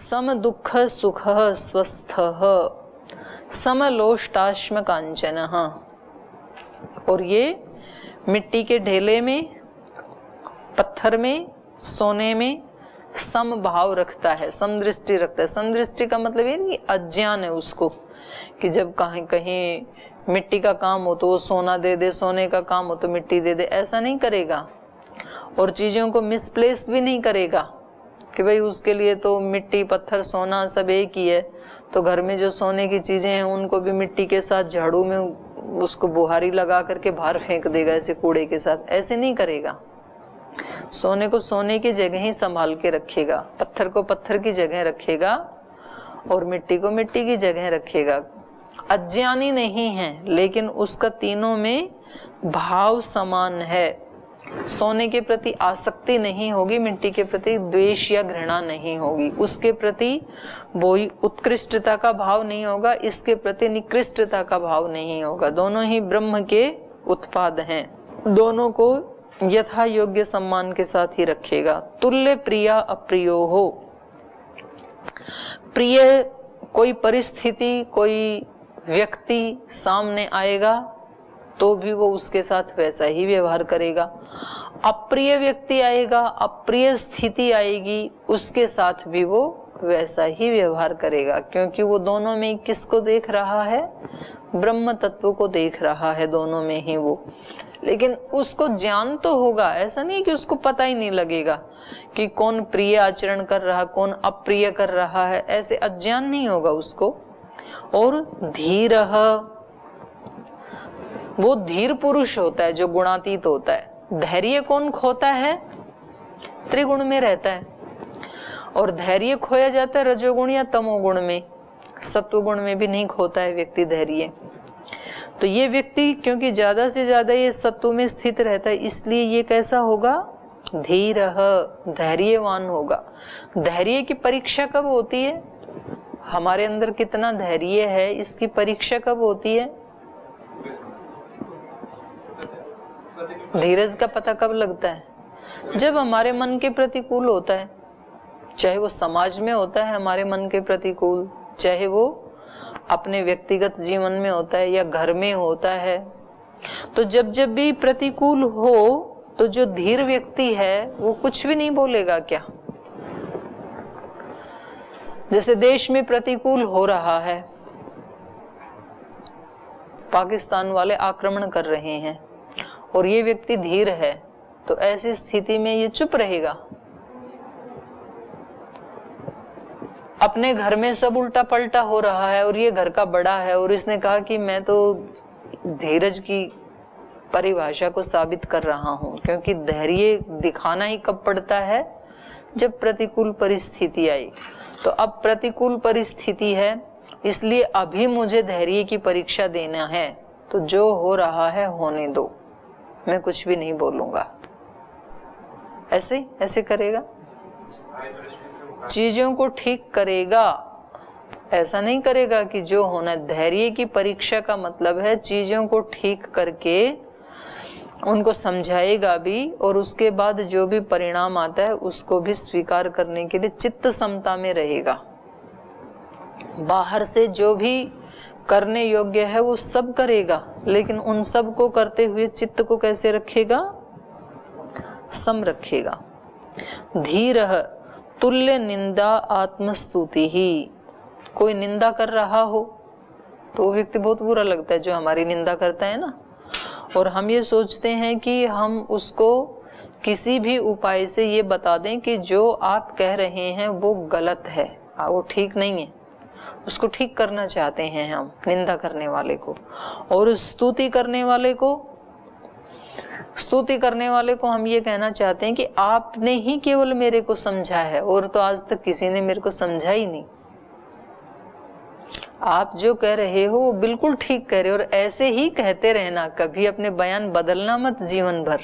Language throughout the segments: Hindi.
सम दुख सुख स्वस्थः समलोष्टाश्म कांचनः। और ये मिट्टी के ढेले में, पत्थर में, सोने में सम भाव रखता है, समदृष्टि रखता है। समदृष्टि का मतलब ये नहीं अज्ञान है उसको, कि जब कहीं कहीं मिट्टी का काम हो तो वो सोना दे दे, सोने का काम हो तो मिट्टी दे दे, ऐसा नहीं करेगा। और चीजों को मिसप्लेस भी नहीं करेगा कि भाई उसके लिए तो मिट्टी पत्थर सोना सब एक ही है, तो घर में जो सोने की चीजें हैं उनको भी मिट्टी के साथ झाड़ू में उसको बुहारी लगा करके बाहर फेंक देगा ऐसे कूड़े के साथ, ऐसे नहीं करेगा। सोने को सोने की जगह ही संभाल के रखेगा, पत्थर को पत्थर की जगह रखेगा और मिट्टी को मिट्टी की जगह रखेगा। अज्ञानी नहीं है, लेकिन उसका तीनों में भाव समान है। सोने के प्रति आसक्ति नहीं होगी, मिट्टी के प्रति द्वेष या घृणा नहीं होगी, उसके प्रति वो उत्कृष्टता का भाव नहीं होगा, इसके प्रति निकृष्टता का भाव नहीं होगा। दोनों ही ब्रह्म के उत्पाद हैं, दोनों को यथा योग्य सम्मान के साथ ही रखेगा। तुल्य प्रिया अप्रियो हो, प्रिय कोई परिस्थिति कोई व्यक्ति सामने आएगा तो भी वो उसके साथ वैसा ही व्यवहार करेगा। अप्रिय व्यक्ति आएगा, अप्रिय स्थिति आएगी, उसके साथ भी वो वैसा ही व्यवहार करेगा, क्योंकि वो दोनों में किसको देख रहा है? ब्रह्म तत्व को देख रहा है दोनों में ही वो। लेकिन उसको ज्ञान तो होगा, ऐसा नहीं कि उसको पता ही नहीं लगेगा कि कौन प्रिय आचरण कर रहा कौन अप्रिय कर रहा है, ऐसे अज्ञान नहीं होगा उसको। और धीरः, वो धीर पुरुष होता है जो गुणातीत होता है। धैर्य कौन खोता है? त्रिगुण में रहता है, और धैर्य खोया जाता है रजोगुण या तमोगुण में, सत्वगुण में भी नहीं खोता है व्यक्ति धैर्य। तो ये व्यक्ति क्योंकि ज्यादा से ज्यादा ये सत्व में स्थित रहता है, इसलिए ये कैसा होगा? धीरः, धैर्यवान होगा। धैर्य की परीक्षा कब होती है? हमारे अंदर कितना धैर्य है इसकी परीक्षा कब होती है? धीरज का पता कब लगता है? जब हमारे मन के प्रतिकूल होता है, चाहे वो समाज में होता है हमारे मन के प्रतिकूल, चाहे वो अपने व्यक्तिगत जीवन में होता है या घर में होता है। तो जब जब भी प्रतिकूल हो तो जो धीर व्यक्ति है वो कुछ भी नहीं बोलेगा क्या? जैसे देश में प्रतिकूल हो रहा है, पाकिस्तान वाले आक्रमण कर रहे हैं और ये व्यक्ति धीर है, तो ऐसी स्थिति में ये चुप रहेगा। अपने घर में सब उल्टा पलटा हो रहा है और ये घर का बड़ा है और इसने कहा कि मैं तो धीरज की परिभाषा को साबित कर रहा हूं, क्योंकि धैर्य दिखाना ही कब पड़ता है? जब प्रतिकूल परिस्थिति आई। तो अब प्रतिकूल परिस्थिति है, इसलिए अभी मुझे धैर्य की परीक्षा देना है, तो जो हो रहा है होने दो, मैं कुछ भी नहीं बोलूंगा। ऐसे ऐसे करेगा, चीजों को ठीक करेगा। ऐसा नहीं करेगा कि जो होना। धैर्य की परीक्षा का मतलब है चीजों को ठीक करके उनको समझाएगा भी, और उसके बाद जो भी परिणाम आता है उसको भी स्वीकार करने के लिए चित्त समता में रहेगा। बाहर से जो भी करने योग्य है वो सब करेगा, लेकिन उन सब को करते हुए चित्त को कैसे रखेगा? सम रखेगा। धीरः तुल्य निंदा आत्मस्तुति ही। कोई निंदा कर रहा हो तो वो व्यक्ति बहुत बुरा लगता है जो हमारी निंदा करता है ना, और हम ये सोचते हैं कि हम उसको किसी भी उपाय से ये बता दें कि जो आप कह रहे हैं वो गलत है, वो ठीक नहीं है। उसको ठीक करना चाहते हैं हम, निंदा करने वाले को। और स्तुति करने वाले को हम ये कहना चाहते हैं कि आपने ही केवल मेरे को समझा है, और तो आज तक किसी ने मेरे को समझा ही नहीं। आप जो कह रहे हो वो बिल्कुल ठीक कह रहे हो, और ऐसे ही कहते रहना, कभी अपने बयान बदलना मत जीवन भर।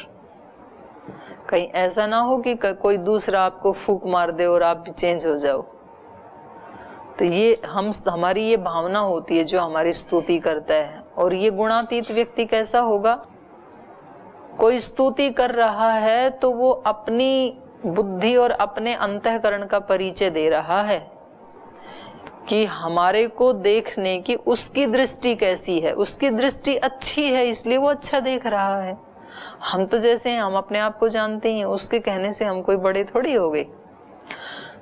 कहीं ऐसा ना हो कि कोई दूसरा आपको फूंक मार दे और आप भी चेंज हो जाओ। तो ये हमारी ये भावना होती है जो हमारी स्तुति करता है। और ये गुणातीत व्यक्ति कैसा होगा? कोई स्तुति कर रहा है तो वो अपनी बुद्धि और अपने अंतःकरण का परिचय दे रहा है, कि हमारे को देखने की उसकी दृष्टि कैसी है। उसकी दृष्टि अच्छी है इसलिए वो अच्छा देख रहा है। हम तो जैसे हैं, हम अपने आप को जानते ही हैं, उसके कहने से हम कोई बड़े थोड़ी हो गए।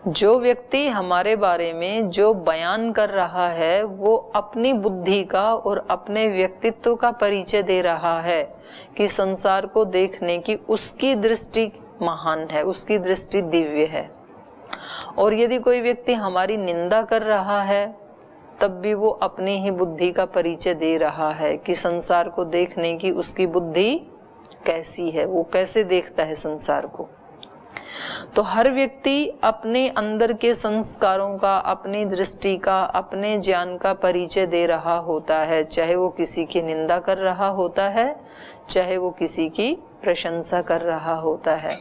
जो व्यक्ति हमारे बारे में जो बयान कर रहा है वो अपनी बुद्धि का और अपने व्यक्तित्व का परिचय दे रहा है कि संसार को देखने की उसकी दृष्टि महान है, उसकी दृष्टि दिव्य है। और यदि कोई व्यक्ति हमारी निंदा कर रहा है तब भी वो अपनी ही बुद्धि का परिचय दे रहा है कि संसार को देखने की उसकी बुद्धि कैसी है, वो कैसे देखता है संसार को। तो हर व्यक्ति अपने अंदर के संस्कारों का, अपनी दृष्टि का, अपने ज्ञान का परिचय दे रहा होता है, चाहे वो किसी की निंदा कर रहा होता है, चाहे वो किसी की प्रशंसा कर रहा होता है।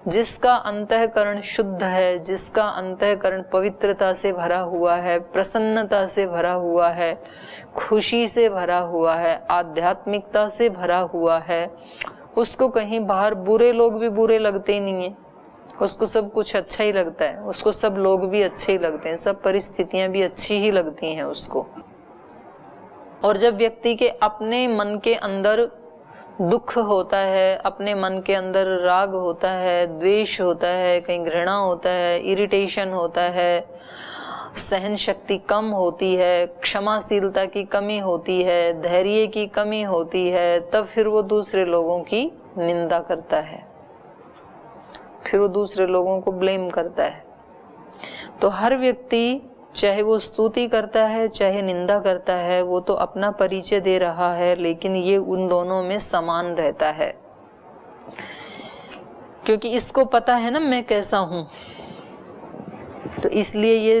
जिसका अंतःकरण शुद्ध है, जिसका अंतःकरण पवित्रता से भरा हुआ है, प्रसन्नता से भरा हुआ है, खुशी से भरा हुआ है, आध्यात्मिकता से भरा हुआ है, उसको कहीं बाहर बुरे लोग भी बुरे लगते ही नहीं है, उसको सब कुछ अच्छा ही लगता है, उसको सब लोग भी अच्छे ही लगते हैं, सब परिस्थितियां भी अच्छी ही लगती हैं उसको। और जब व्यक्ति के अपने मन के अंदर दुख होता है, अपने मन के अंदर राग होता है, द्वेष होता है, कहीं घृणा होता है, इरिटेशन होता है, सहन शक्ति कम होती है, क्षमाशीलता की कमी होती है, धैर्य की कमी होती है, तब फिर वो दूसरे लोगों की निंदा करता है, फिर वो दूसरे लोगों को ब्लेम करता है। तो हर व्यक्ति चाहे वो स्तुति करता है चाहे निंदा करता है, वो तो अपना परिचय दे रहा है, लेकिन ये उन दोनों में समान रहता है, क्योंकि इसको पता है ना मैं कैसा हूं। तो इसलिए ये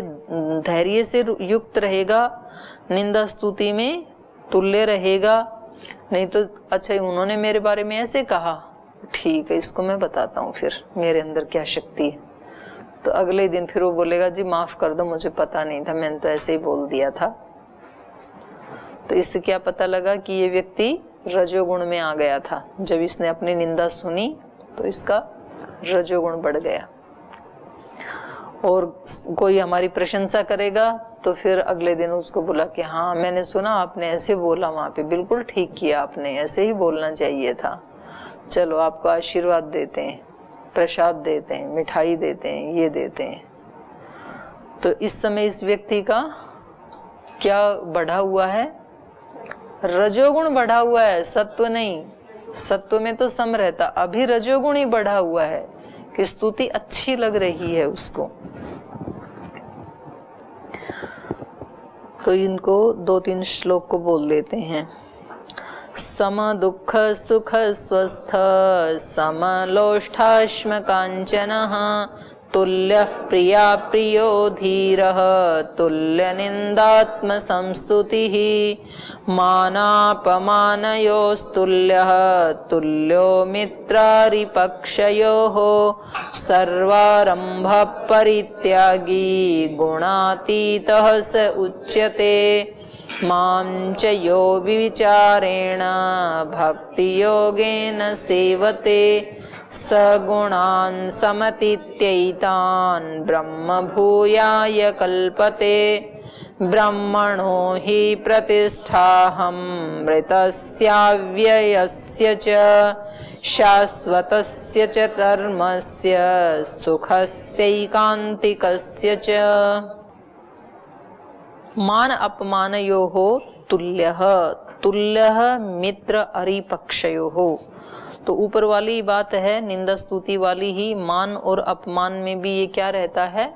धैर्य से युक्त रहेगा, निंदा स्तुति में तुल्य रहेगा। नहीं तो अच्छा उन्होंने मेरे बारे में ऐसे कहा, ठीक है इसको मैं बताता हूँ फिर मेरे अंदर क्या शक्ति है। तो अगले दिन फिर वो बोलेगा जी माफ कर दो, मुझे पता नहीं था, मैंने तो ऐसे ही बोल दिया था। तो इससे क्या पता लगा कि ये व्यक्ति रजोगुण में आ गया था। जब इसने अपनी निंदा सुनी तो इसका रजोगुण बढ़ गया। और कोई हमारी प्रशंसा करेगा तो फिर अगले दिन उसको बोला कि हाँ मैंने सुना आपने ऐसे बोला, वहां पे बिल्कुल ठीक किया आपने, ऐसे ही बोलना चाहिए था, चलो आपको आशीर्वाद देते हैं, प्रसाद देते हैं, मिठाई देते हैं, ये देते हैं। तो इस समय इस व्यक्ति का क्या बढ़ा हुआ है? रजोगुण बढ़ा हुआ है, सत्व नहीं। सत्व में तो सम रहता, अभी रजोगुण ही बढ़ा हुआ है कि स्तुति अच्छी लग रही है उसको। तो इनको 2-3 श्लोक को बोल लेते हैं। सम दुःख सुख स्वस्थ समलोष्ठाश्म कांचनः तुल्य प्रिया प्रियो धीरः तुल्य निंदात्म संस्तुतिः मानापमानयोस्तुल्यः तुल्यो मित्रारिपक्षयोः सर्वारंभ परित्यागी गुणातीतः स उच्यते मां च यो विचारेण भक्ति योगेन सेवते सगुणान् समतीत्यैतान् ब्रह्म भूयाय कल्पते ब्रह्मणो हि प्रतिष्ठाहं मृतस्याव्ययस्य च शाश्वतस्य च धर्मस्य सुखस्यैकान्तिकस्य च। मान अपमानयोः तुल्यः तुल्यः मित्र अरिपक्षयोः। तो ऊपर वाली बात है निंदा स्तुति वाली ही, मान और अपमान में भी ये क्या रहता है?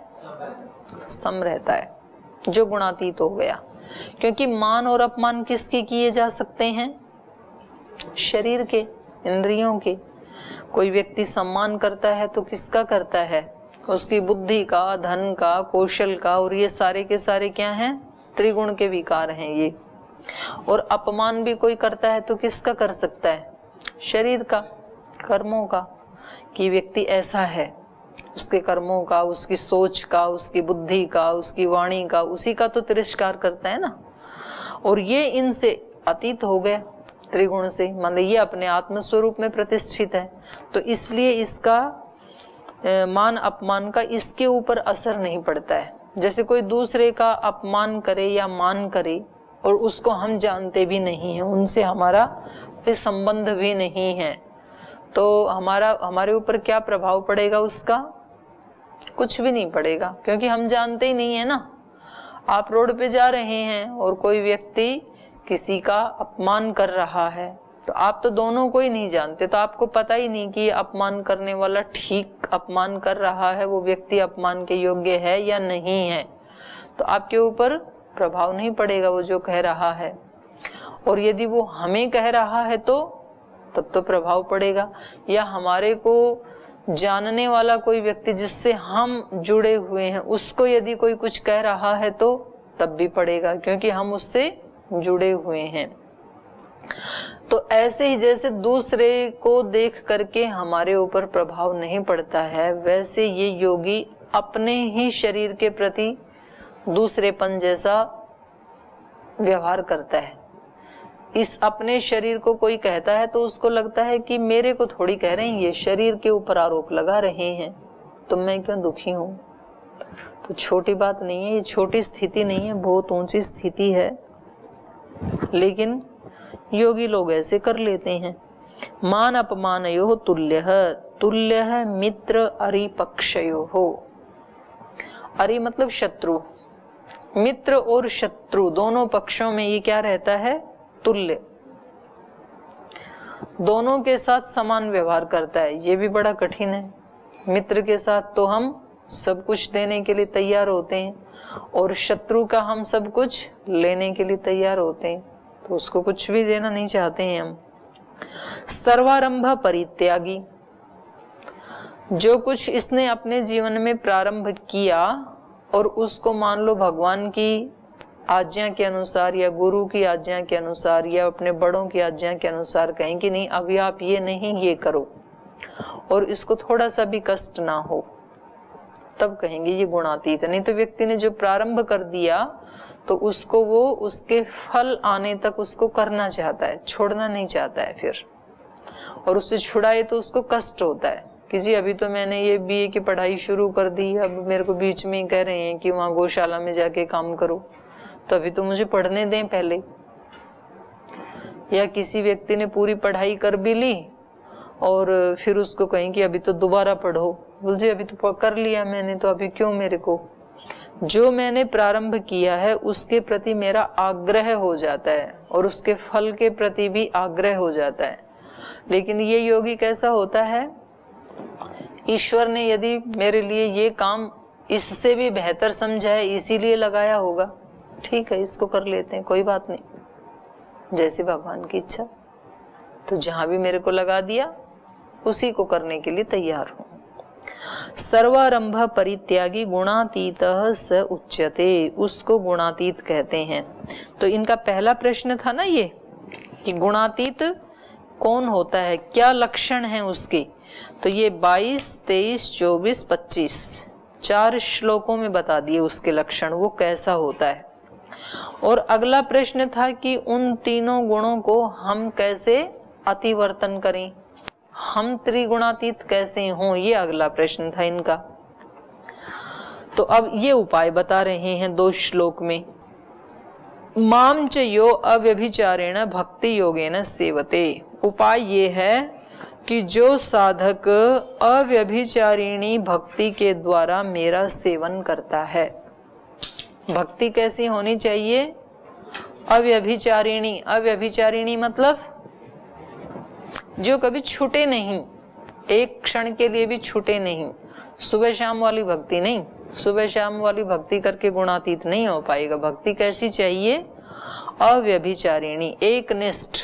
सम रहता है, जो गुणातीत हो गया। क्योंकि मान और अपमान किसके किए जा सकते हैं? शरीर के, इंद्रियों के। कोई व्यक्ति सम्मान करता है तो किसका करता है? उसकी बुद्धि का, धन का, कौशल का, और ये सारे के सारे क्या हैं? त्रिगुण के विकार हैं ये। और अपमान भी कोई करता है तो किसका कर सकता है? शरीर का, कर्मों का, कि व्यक्ति ऐसा है, उसके कर्मों का, उसकी सोच का, उसकी बुद्धि का, उसकी वाणी का, उसी का तो तिरस्कार करता है ना। और ये इनसे अतीत हो गया, त्रिगुण से, मतलब ये अपने आत्म स्वरूप में प्रतिष्ठित है। तो इसलिए इसका मान अपमान का इसके ऊपर असर नहीं पड़ता है, जैसे कोई दूसरे का अपमान करे या मान करे और उसको हम जानते भी नहीं हैं, उनसे हमारा कोई संबंध भी नहीं है, तो हमारे ऊपर क्या प्रभाव पड़ेगा उसका? कुछ भी नहीं पड़ेगा, क्योंकि हम जानते ही नहीं है ना। आप रोड पे जा रहे हैं और कोई व्यक्ति किसी का अपमान कर रहा है, तो आप तो दोनों को ही नहीं जानते, तो आपको पता ही नहीं कि ये अपमान करने वाला ठीक अपमान कर रहा है, वो व्यक्ति अपमान के योग्य है या नहीं है, तो आपके ऊपर प्रभाव नहीं पड़ेगा वो जो कह रहा है। और यदि वो हमें कह रहा है तो तब तो प्रभाव पड़ेगा, या हमारे को जानने वाला कोई व्यक्ति जिससे हम जुड़े हुए हैं उसको यदि कोई कुछ कह रहा है तो तब भी पड़ेगा, क्योंकि हम उससे जुड़े हुए हैं। तो ऐसे ही जैसे दूसरे को देख करके हमारे ऊपर प्रभाव नहीं पड़ता है, वैसे ये योगी अपने ही शरीर के प्रति दूसरेपन जैसा व्यवहार करता है। इस अपने शरीर को कोई कहता है तो उसको लगता है कि मेरे को थोड़ी कह रहे हैं, ये शरीर के ऊपर आरोप लगा रहे हैं, तो मैं क्यों दुखी हूं। तो छोटी बात नहीं है, ये छोटी स्थिति नहीं है, बहुत ऊंची स्थिति है, लेकिन योगी लोग ऐसे कर लेते हैं। मान अपमानयो तुल्य मित्र अरिपक्षयो हो। अरि मतलब शत्रु, मित्र और शत्रु दोनों पक्षों में ये क्या रहता है? तुल्य, दोनों के साथ समान व्यवहार करता है। ये भी बड़ा कठिन है। मित्र के साथ तो हम सब कुछ देने के लिए तैयार होते हैं और शत्रु का हम सब कुछ लेने के लिए तैयार होते हैं, तो उसको कुछ भी देना नहीं चाहते हैं हम। सर्वारंभ परित्यागी, जो कुछ इसने अपने जीवन में प्रारंभ किया और उसको मान लो भगवान की आज्ञा के अनुसार या गुरु की आज्ञा के अनुसार या अपने बड़ों की आज्ञा के अनुसार कहें कि नहीं अभी आप ये नहीं ये करो, और इसको थोड़ा सा भी कष्ट ना हो, तब कहेंगे ये गुणातीत है। नहीं तो व्यक्ति ने जो प्रारंभ कर दिया तो उसको वो उसके फल आने तक उसको करना चाहता है, छोड़ना नहीं चाहता है फिर, और उससे छुड़ाए तो उसको कष्ट होता है कि जी अभी तो मैंने ये बीए की पढ़ाई शुरू कर दी, अब मेरे को बीच में ही कह रहे हैं कि वहां गौशाला में जाके काम करो, तो अभी तो मुझे पढ़ने दें पहले। या किसी व्यक्ति ने पूरी पढ़ाई कर भी ली और फिर उसको कहें कि अभी तो दोबारा पढ़ो, बोल जी अभी तो कर लिया मैंने, तो अभी क्यों मेरे को। जो मैंने प्रारंभ किया है उसके प्रति मेरा आग्रह हो जाता है और उसके फल के प्रति भी आग्रह हो जाता है। लेकिन ये योगी कैसा होता है? ईश्वर ने यदि मेरे लिए ये काम इससे भी बेहतर समझा है, इसीलिए लगाया होगा, ठीक है इसको कर लेते हैं, कोई बात नहीं, जैसी भगवान की इच्छा। तो जहां भी मेरे को लगा दिया उसी को करने के लिए तैयार हूं। सर्वारंभ परित्यागी गुणातीतः स उच्यते, उसको गुणातीत कहते हैं। तो इनका पहला प्रश्न था ना ये कि गुणातीत कौन होता है, क्या लक्षण है उसके। तो ये 22, 23, 24, 25 4 श्लोकों में बता दिए उसके लक्षण, वो कैसा होता है। और अगला प्रश्न था कि उन तीनों गुणों को हम कैसे अतिवर्तन करें, हम त्रिगुणातीत कैसे हों, ये अगला प्रश्न था इनका। तो अब ये उपाय बता रहे हैं 2 श्लोक में। माम च यो अव्यभिचारेण भक्ति योगेन सेवते। उपाय ये है कि जो साधक अव्यभिचारिणी भक्ति के द्वारा मेरा सेवन करता है। भक्ति कैसी होनी चाहिए? अव्यभिचारिणी। अव्यभिचारिणी मतलब जो कभी छूटे नहीं, एक क्षण के लिए भी छूटे नहीं। सुबह शाम वाली भक्ति नहीं, सुबह शाम वाली भक्ति करके गुणातीत नहीं हो पाएगा। भक्ति कैसी चाहिए? अव्यभिचारिणी, एकनिष्ठ,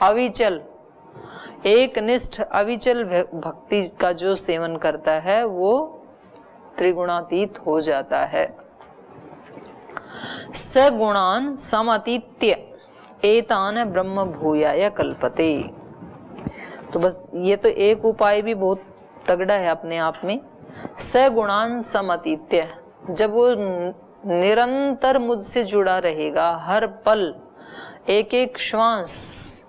अविचल। एकनिष्ठ अविचल भक्ति का जो सेवन करता है वो त्रिगुणातीत हो जाता है। सगुणान समतीत्य एतान ब्रह्म भूयाय कल्पते। तो बस ये तो एक उपाय भी बहुत तगड़ा है अपने आप में। सगुणान समतीत्य, जब वो निरंतर मुझसे जुड़ा रहेगा, हर पल एक एक श्वास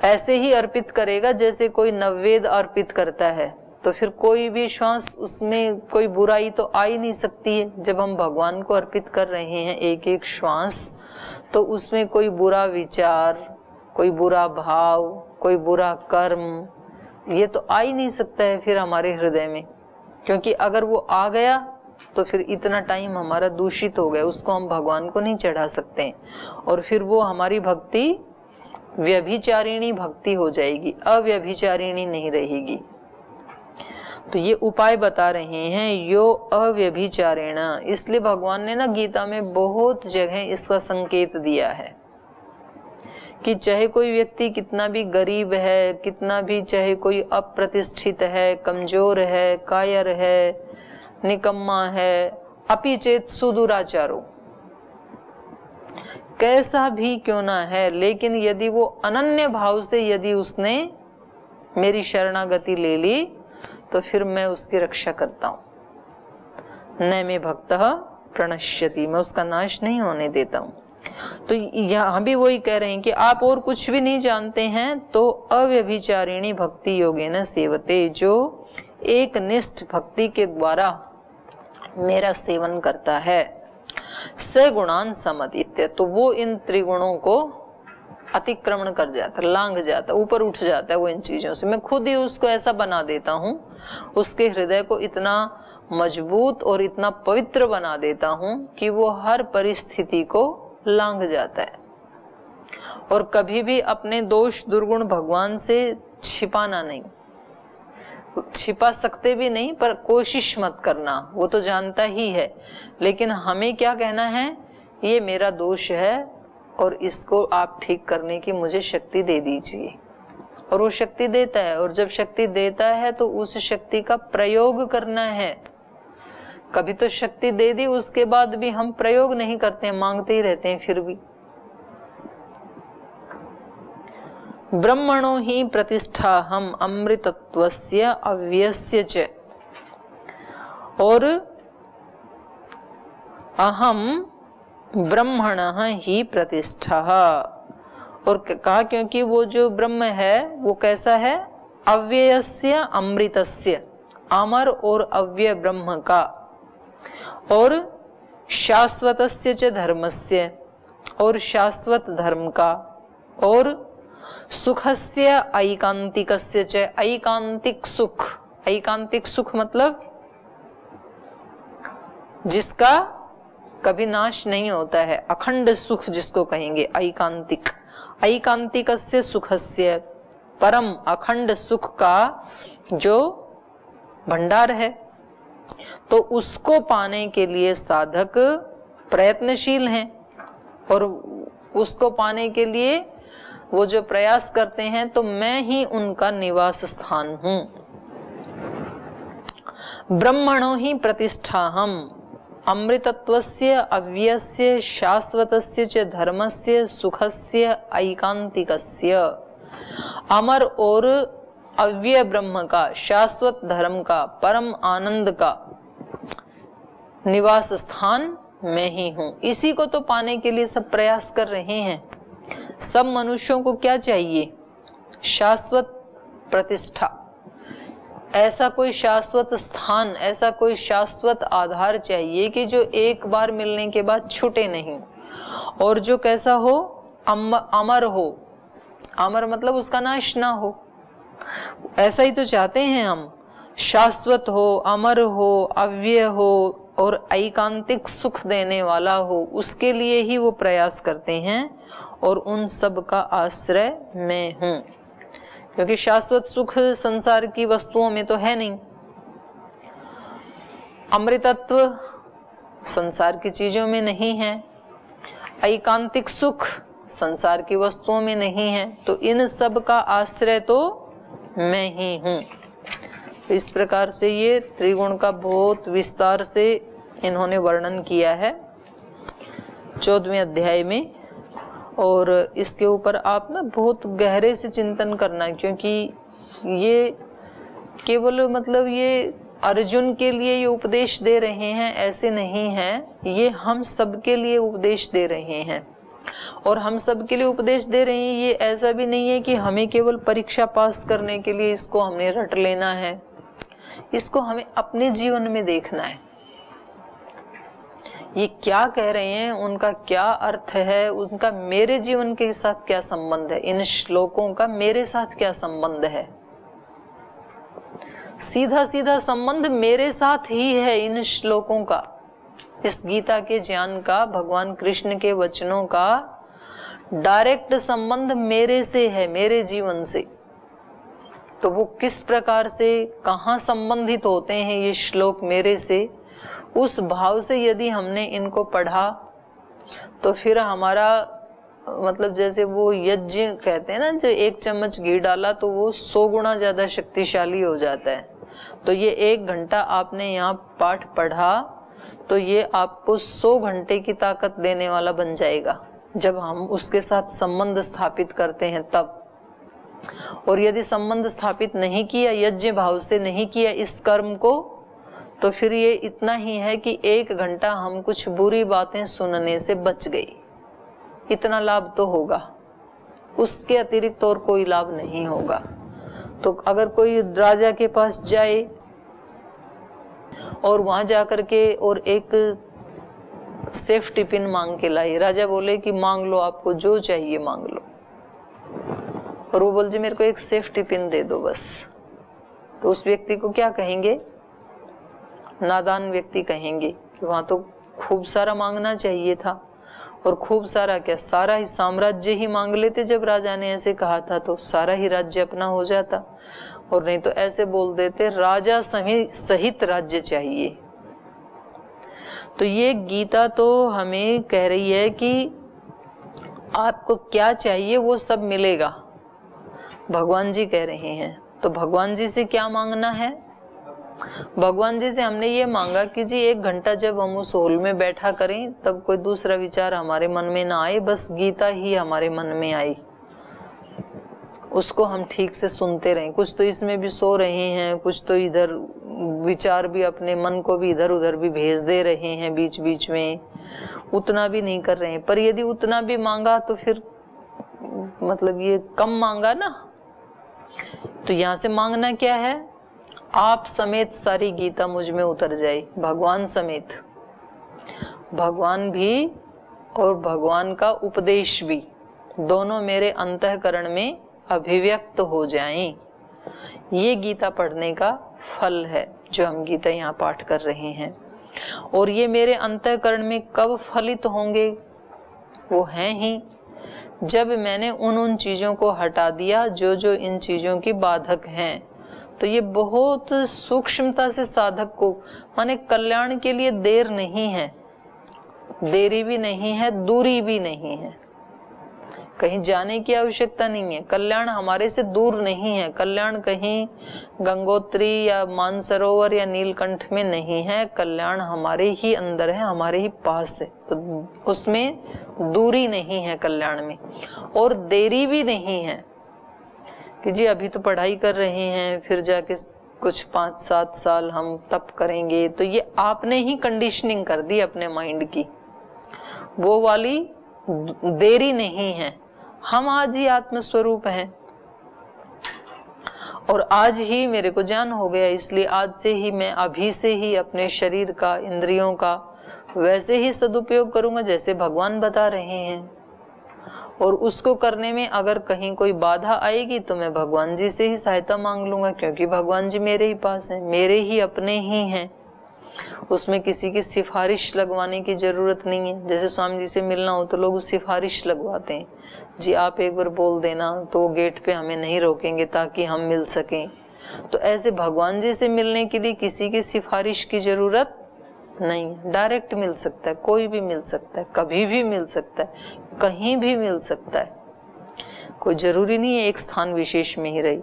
ऐसे ही अर्पित करेगा जैसे कोई नैवेद्य अर्पित करता है। तो फिर कोई भी श्वास उसमें कोई बुराई तो आ ही नहीं सकती है। जब हम भगवान को अर्पित कर रहे हैं एक एक श्वास, तो उसमें कोई बुरा विचार, कोई बुरा भाव, कोई बुरा कर्म, ये तो आ ही नहीं सकता है फिर हमारे हृदय में। क्योंकि अगर वो आ गया तो फिर इतना टाइम हमारा दूषित हो गया, उसको हम भगवान को नहीं चढ़ा सकते, और फिर वो हमारी भक्ति व्यभिचारिणी भक्ति हो जाएगी, अव्यभिचारिणी नहीं रहेगी। तो ये उपाय बता रहे हैं यो अव्यभिचारेण। इसलिए भगवान ने ना गीता में बहुत जगह इसका संकेत दिया है कि चाहे कोई व्यक्ति कितना भी गरीब है, कितना भी चाहे कोई अप्रतिष्ठित है, कमजोर है, कायर है, निकम्मा है, अपि चेत सुदुराचारो, कैसा भी क्यों ना है, लेकिन यदि वो अनन्य भाव से यदि उसने मेरी शरणागति ले ली तो फिर मैं उसकी रक्षा करता हूं। न मे भक्तः प्रणश्यति, मैं उसका नाश नहीं होने देता हूं। तो यहां भी वही कह रहे हैं कि आप और कुछ भी नहीं जानते हैं तो अव्यभिचारिणी भक्ति योगेन सेवते, जो एक निष्ठ भक्ति के द्वारा मेरा सेवन करता है, स गुणान समतीत्य, तो वो इन त्रिगुणों को अतिक्रमण कर जाता, लांघ जाता, ऊपर उठ जाता है वो इन चीजों से। मैं खुद ही उसको ऐसा बना देता हूँ, उसके हृदय को इतना मजबूत और इतना पवित्र बना देता हूँ कि वो हर परिस्थिति को लांघ जाता है। और कभी भी अपने दोष दुर्गुण भगवान से छिपाना नहीं, छिपा सकते भी नहीं, पर कोशिश मत करना, वो तो जानता ही है। लेकिन हमें क्या कहना है, ये मेरा दोष है और इसको आप ठीक करने की मुझे शक्ति दे दीजिए। और वो शक्ति देता है, और जब शक्ति देता है तो उस शक्ति का प्रयोग करना है। कभी तो शक्ति दे दी, उसके बाद भी हम प्रयोग नहीं करते हैं, मांगते ही रहते हैं फिर भी। ब्रह्मणो ही प्रतिष्ठा हम अमृतत्वस्य अव्यस्य च, और अहम ब्रह्मणः ही प्रतिष्ठा, और कहा क्योंकि वो जो ब्रह्म है वो कैसा है, अव्ययस्य अमृतस्य, अमर और अव्यय ब्रह्म का, और शाश्वतस्य च धर्मस्य, और शाश्वत धर्म का, और सुखस्य ऐकांतिकस्य च, ऐकांतिक सुख, ऐकांतिक सुख मतलब जिसका कभी नाश नहीं होता है, अखंड सुख जिसको कहेंगे ऐकांतिक, ऐकांतिकस्य सुखस्य, परम अखंड सुख का जो भंडार है, तो उसको पाने के लिए साधक प्रयत्नशील हैं, और उसको पाने के लिए वो जो प्रयास करते हैं, तो मैं ही उनका निवास स्थान हूं। ब्रह्मणो ही प्रतिष्ठा हम अमृतत्वस्य अव्ययस्य शाश्वतस्य च धर्मस्य सुखस्य ऐकांतिकस्य, अमर और अव्यय ब्रह्म का, शाश्वत धर्म का, परम आनंद का निवास स्थान मैं ही हूं। इसी को तो पाने के लिए सब प्रयास कर रहे हैं। सब मनुष्यों को क्या चाहिए, शाश्वत प्रतिष्ठा, ऐसा कोई शाश्वत स्थान, ऐसा कोई शाश्वत आधार चाहिए कि जो एक बार मिलने के बाद छूटे नहीं, और जो कैसा हो, अमर हो। अमर मतलब उसका नाश ना हो, ऐसा ही तो चाहते हैं हम, शाश्वत हो, अमर हो, अव्यय हो और ऐकांतिक सुख देने वाला हो। उसके लिए ही वो प्रयास करते हैं, और उन सब का आश्रय मैं हूं। क्योंकि शाश्वत सुख संसार की वस्तुओं में तो है नहीं, अमृतत्व संसार की चीजों में नहीं है, ऐकांतिक सुख संसार की वस्तुओं में नहीं है, तो इन सब का आश्रय तो मैं ही हूं। तो इस प्रकार से ये त्रिगुण का बहुत विस्तार से इन्होंने वर्णन किया है 14वें अध्याय में। और इसके ऊपर आप ना बहुत गहरे से चिंतन करना, क्योंकि ये केवल मतलब ये अर्जुन के लिए ये उपदेश दे रहे हैं ऐसे नहीं है, ये हम सब के लिए उपदेश दे रहे हैं। और हम सब के लिए उपदेश दे रहे हैं, ये ऐसा भी नहीं है कि हमें केवल परीक्षा पास करने के लिए इसको हमने रट लेना है, इसको हमें अपने जीवन में देखना है। ये क्या कह रहे हैं, उनका क्या अर्थ है, उनका मेरे जीवन के साथ क्या संबंध है, इन श्लोकों का मेरे साथ क्या संबंध है। सीधा सीधा संबंध मेरे साथ ही है इन श्लोकों का, इस गीता के ज्ञान का, भगवान कृष्ण के वचनों का डायरेक्ट संबंध मेरे से है, मेरे जीवन से। तो वो किस प्रकार से, कहाँ संबंधित होते हैं ये श्लोक मेरे से, उस भाव से यदि हमने इनको पढ़ा तो फिर हमारा मतलब जैसे वो यज्ञ कहते हैं ना, जो 1 चम्मच घी डाला तो वो 100 गुना ज्यादा शक्तिशाली हो जाता है। तो ये 1 घंटा आपने यहाँ पाठ पढ़ा तो ये आपको 100 घंटे की ताकत देने वाला बन जाएगा, जब हम उसके साथ संबंध स्थापित करते हैं तब। और यदि संबंध स्थापित नहीं किया, यज्ञ भाव से नहीं किया इस कर्म को, तो फिर ये इतना ही है कि 1 घंटा हम कुछ बुरी बातें सुनने से बच गई, इतना लाभ तो होगा, उसके अतिरिक्त और कोई लाभ नहीं होगा। तो अगर कोई राजा के पास जाए और वहां जाकर के और एक सेफ्टी पिन मांग के लाए, राजा बोले कि मांग लो, आपको जो चाहिए मांग लो, और वो बोल जी मेरे को एक सेफ्टी पिन दे दो बस, तो उस व्यक्ति को क्या कहेंगे, नादान व्यक्ति कहेंगे कि वहां तो खूब सारा मांगना चाहिए था। और खूब सारा क्या, सारा ही साम्राज्य ही मांग लेते, जब राजा ने ऐसे कहा था तो सारा ही राज्य अपना हो जाता, और नहीं तो ऐसे बोल देते राजा सहित राज्य चाहिए। तो ये गीता तो हमें कह रही है कि आपको क्या चाहिए वो सब मिलेगा, भगवान जी कह रहे हैं। तो भगवान जी से क्या मांगना है, भगवान जी से हमने ये मांगा कि जी 1 घंटा जब हम उस हॉल में बैठा करें तब कोई दूसरा विचार हमारे मन में ना आए, बस गीता ही हमारे मन में आई, उसको हम ठीक से सुनते रहें। कुछ तो इसमें भी सो रहे हैं, कुछ तो इधर विचार भी अपने मन को भी इधर उधर भी भेज दे रहे हैं बीच बीच में, उतना भी नहीं कर रहे हैं। पर यदि उतना भी मांगा तो फिर मतलब ये कम मांगा ना। तो यहाँ से मांगना क्या है, आप समेत सारी गीता मुझ में उतर जाए, भगवान समेत, भगवान भी और भगवान का उपदेश भी, दोनों मेरे अंतःकरण में अभिव्यक्त हो जाएं। ये गीता पढ़ने का फल है जो हम गीता यहाँ पाठ कर रहे हैं। और ये मेरे अंतःकरण में कब फलित होंगे, वो हैं ही जब मैंने उन चीजों को हटा दिया जो जो इन चीजों की बाधक हैं। तो ये बहुत सूक्ष्मता से साधक को, माने कल्याण के लिए देर नहीं है, देरी भी नहीं है, दूरी भी नहीं है, कहीं जाने की आवश्यकता नहीं है। कल्याण हमारे से दूर नहीं है, कल्याण कहीं गंगोत्री या मानसरोवर या नीलकंठ में नहीं है, कल्याण हमारे ही अंदर है, हमारे ही पास है। तो उसमें दूरी नहीं है कल्याण में, और देरी भी नहीं है कि जी अभी तो पढ़ाई कर रहे हैं, फिर जाके कुछ 5-7 साल हम तप करेंगे। तो ये आपने ही कंडीशनिंग कर दी अपने माइंड की, वो वाली देरी नहीं है। हम आज ही आत्मस्वरूप हैं और आज ही मेरे को ज्ञान हो गया, इसलिए आज से ही मैं अभी से ही अपने शरीर का, इंद्रियों का वैसे ही सदुपयोग करूंगा जैसे भगवान बता रहे हैं। और उसको करने में अगर कहीं कोई बाधा आएगी तो मैं भगवान जी से ही सहायता मांग लूंगा, क्योंकि भगवान जी मेरे ही पास हैं, मेरे ही अपने ही हैं। उसमें किसी की सिफारिश लगवाने की जरूरत नहीं है। जैसे स्वामी जी से मिलना हो तो लोग सिफारिश लगवाते हैं, जी आप एक बार बोल देना तो वो गेट पे हमें नहीं रोकेंगे ताकि हम मिल सकें। तो ऐसे भगवान जी से मिलने के लिए किसी की सिफारिश की जरूरत नहीं, डायरेक्ट मिल सकता है, कोई भी मिल सकता है, कभी भी मिल सकता है, कहीं भी मिल सकता है, कोई जरूरी नहीं है एक स्थान विशेष में ही रही।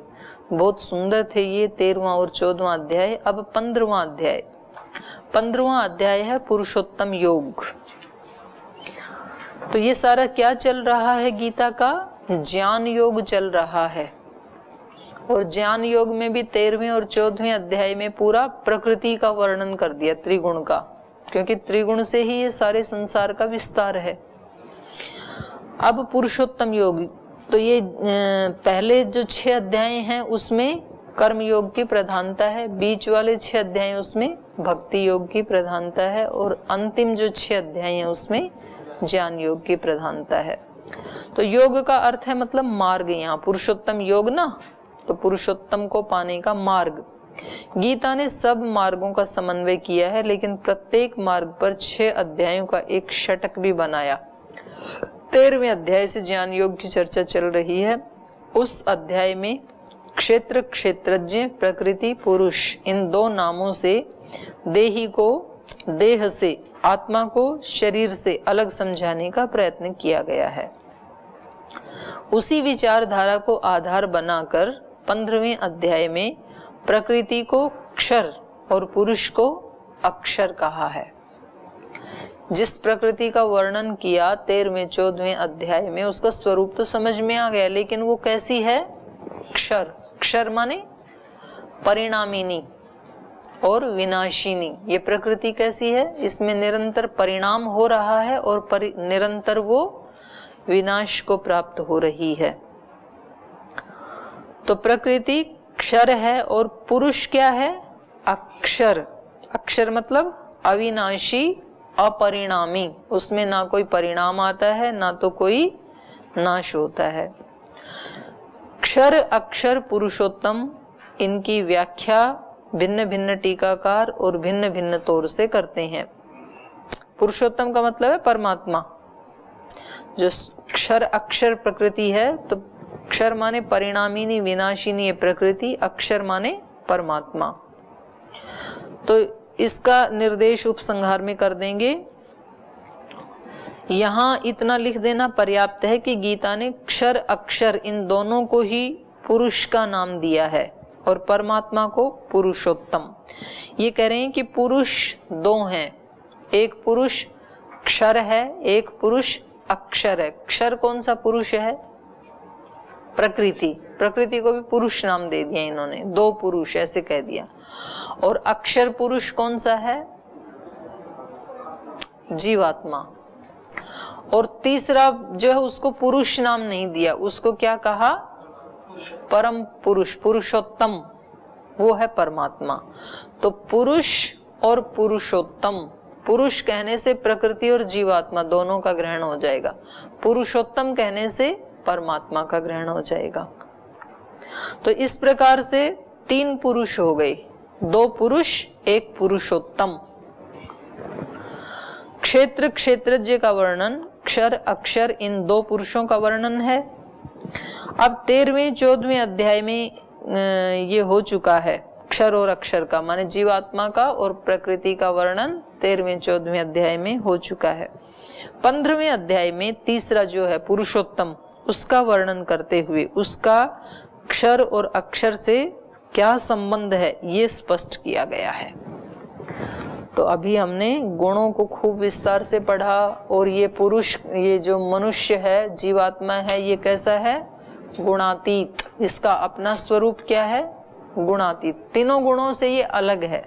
बहुत सुंदर थे ये 13वां और 14वां अध्याय। अब 15वां अध्याय, 15वां अध्याय है पुरुषोत्तम योग। तो ये सारा क्या चल रहा है गीता का, ज्ञान योग चल रहा है। और ज्ञान योग में भी 13वें और 14वें अध्याय में पूरा प्रकृति का वर्णन कर दिया, त्रिगुण का, क्योंकि त्रिगुण से ही ये सारे संसार का विस्तार है। अब पुरुषोत्तम योग, तो ये पहले जो 6 अध्याय हैं उसमें कर्म योग की प्रधानता है, बीच वाले 6 अध्याय उसमें भक्ति योग की प्रधानता है, और अंतिम जो 6 अध्याय हैं उसमें ज्ञान योग की प्रधानता है। तो योग का अर्थ है मतलब मार्ग, यहाँ पुरुषोत्तम योग ना, तो पुरुषोत्तम को पाने का मार्ग। गीता ने सब मार्गों का समन्वय किया है, लेकिन प्रत्येक मार्ग पर 6 अध्यायों का एक षटक भी बनाया। 13वें अध्याय से ज्ञान योग की चर्चा चल रही है। उस अध्याय में क्षेत्र, क्षेत्रज्ञ, प्रकृति, पुरुष, इन 2 नामों से देही को देह से, आत्मा को शरीर से अलग समझाने का प्रयत्न किया गया है। उसी विचारधारा को आधार बनाकर 15वें अध्याय में प्रकृति को क्षर और पुरुष को अक्षर कहा है। जिस प्रकृति का वर्णन किया 13वें 14वें अध्याय में, उसका स्वरूप तो समझ में आ गया, लेकिन वो कैसी है? क्षर। क्षर माने परिणामिनी और विनाशिनी। ये प्रकृति कैसी है? इसमें निरंतर परिणाम हो रहा है और निरंतर वो विनाश को प्राप्त हो रही है। तो प्रकृति क्षर है और पुरुष क्या है? अक्षर। अक्षर मतलब अविनाशी, अपरिणामी, उसमें ना कोई परिणाम आता है ना तो कोई नाश होता है। क्षर, अक्षर, पुरुषोत्तम, इनकी व्याख्या भिन्न भिन्न टीकाकार और भिन्न भिन्न तौर से करते हैं। पुरुषोत्तम का मतलब है परमात्मा। जो क्षर अक्षर प्रकृति है, तो क्षर माने परिणामिनी विनाशिनी प्रकृति, अक्षर माने परमात्मा। तो इसका निर्देश उपसंहार में कर देंगे। यहां इतना लिख देना पर्याप्त है कि गीता ने क्षर अक्षर इन दोनों को ही पुरुष का नाम दिया है और परमात्मा को पुरुषोत्तम। ये कह रहे हैं कि पुरुष 2 हैं, एक पुरुष क्षर है, एक पुरुष अक्षर है। क्षर कौन सा पुरुष है? प्रकृति। प्रकृति को भी पुरुष नाम दे दिया इन्होंने, 2 पुरुष ऐसे कह दिया। और अक्षर पुरुष कौन सा है? जीवात्मा। और तीसरा जो है उसको पुरुष नाम नहीं दिया, उसको क्या कहा? परम पुरुष, पुरुषोत्तम, वो है परमात्मा। तो पुरुष और पुरुषोत्तम, पुरुष कहने से प्रकृति और जीवात्मा दोनों का ग्रहण हो जाएगा, पुरुषोत्तम कहने से परमात्मा का ग्रहण हो जाएगा। तो इस प्रकार से 3 पुरुष हो गए, 2 पुरुष, एक पुरुषोत्तम। क्षेत्र क्षेत्रज्ञ का वर्णन, क्षर अक्षर, इन 2 पुरुषों का वर्णन है। अब 13वें 14वें अध्याय में ये हो चुका है, क्षर और अक्षर का माने जीवात्मा का और प्रकृति का वर्णन 13वें 14वें अध्याय में हो चुका है। 15वें अध्याय में तीसरा जो है पुरुषोत्तम, उसका वर्णन करते हुए उसका क्षर और अक्षर से क्या संबंध है ये स्पष्ट किया गया है। तो अभी हमने गुणों को खूब विस्तार से पढ़ा, और ये पुरुष, ये जो मनुष्य है, जीवात्मा है, ये कैसा है? गुणातीत। इसका अपना स्वरूप क्या है? गुणातीत। तीनों गुणों से ये अलग है।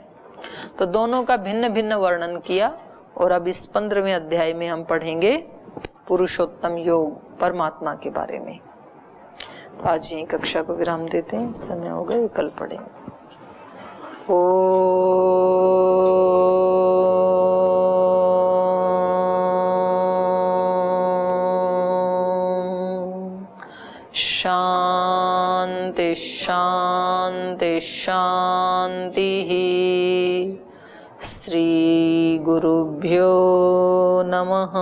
तो दोनों का भिन्न भिन्न वर्णन किया, और अब इस 15वें अध्याय में हम पढ़ेंगे पुरुषोत्तम योग, परमात्मा के बारे में। तो आज यही कक्षा को विराम देते हैं, समय हो गया, कल पढ़ेंगे। शांति शांति शांति। श्री गुरुभ्यो नमः।